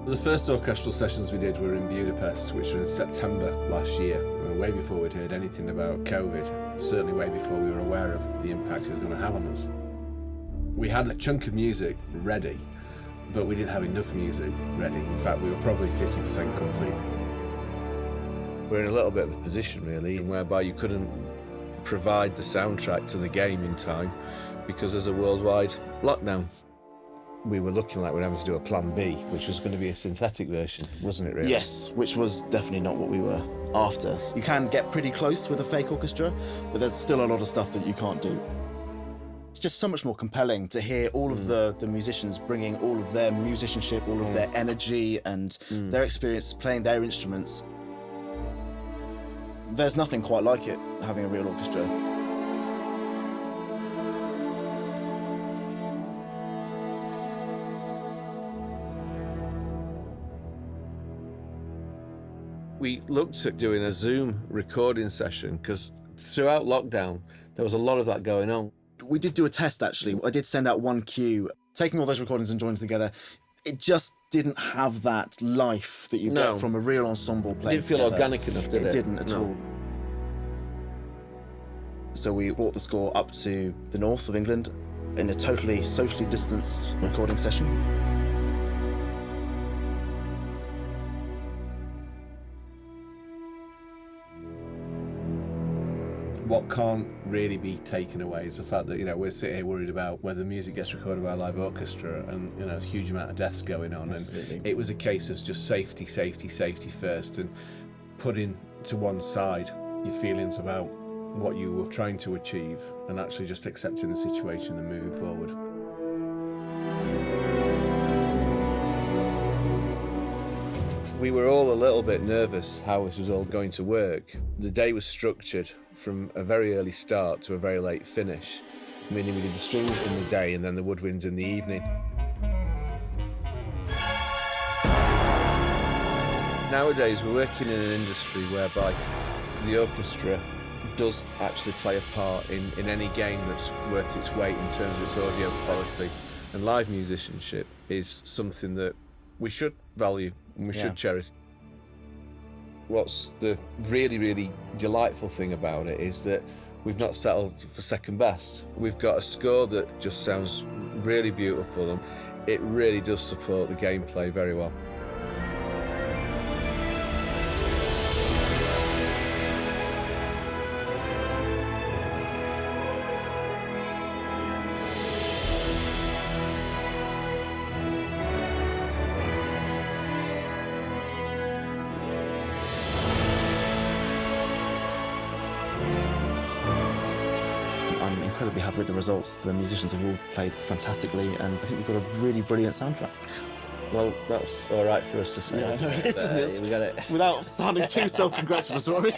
The first orchestral sessions we did were in Budapest, which was in September last year, way before we'd heard anything about COVID, certainly way before we were aware of the impact it was going to have on us. We had a chunk of music ready, but we didn't have enough music ready. In fact, we were probably 50% complete. We're in a little bit of a position, really, whereby you couldn't provide the soundtrack to the game in time because there's a worldwide lockdown. We were looking like we were having to do a plan B, which was going to be a synthetic version, wasn't it, really? Yes, which was definitely not what we were after. You can get pretty close with a fake orchestra, but there's still a lot of stuff that you can't do. It's just so much more compelling to hear all of the musicians bringing all of their musicianship, all of their energy and their experience playing their instruments. There's nothing quite like it, having a real orchestra. We looked at doing a Zoom recording session because throughout lockdown, there was a lot of that going on. We did do a test, actually. I did send out one cue, taking all those recordings and joining them together. It just didn't have that life that you get from a real ensemble playing. It didn't feel organic enough, did it? It didn't at all. So we brought the score up to the north of England in a totally socially distanced recording session. What can't really be taken away is the fact that, we're sitting here worried about whether music gets recorded by a live orchestra and, there's a huge amount of deaths going on. Absolutely. And it was a case of just safety first, and putting to one side your feelings about what you were trying to achieve and actually just accepting the situation and moving forward. We were all a little bit nervous how this was all going to work. The day was structured from a very early start to a very late finish, meaning we did the strings in the day and then the woodwinds in the evening. Nowadays we're working in an industry whereby the orchestra does actually play a part in any game that's worth its weight in terms of its audio quality, and live musicianship is something that we should value and we should cherish. What's the really, really delightful thing about it is that we've not settled for second best. We've got a score that just sounds really beautiful, and it really does support the gameplay very well. I'm incredibly happy with the results. The musicians have all played fantastically, and I think we've got a really brilliant soundtrack. Well, that's all right for us to say. Yeah, I know it is, isn't it? We got it. Without sounding too self-congratulatory.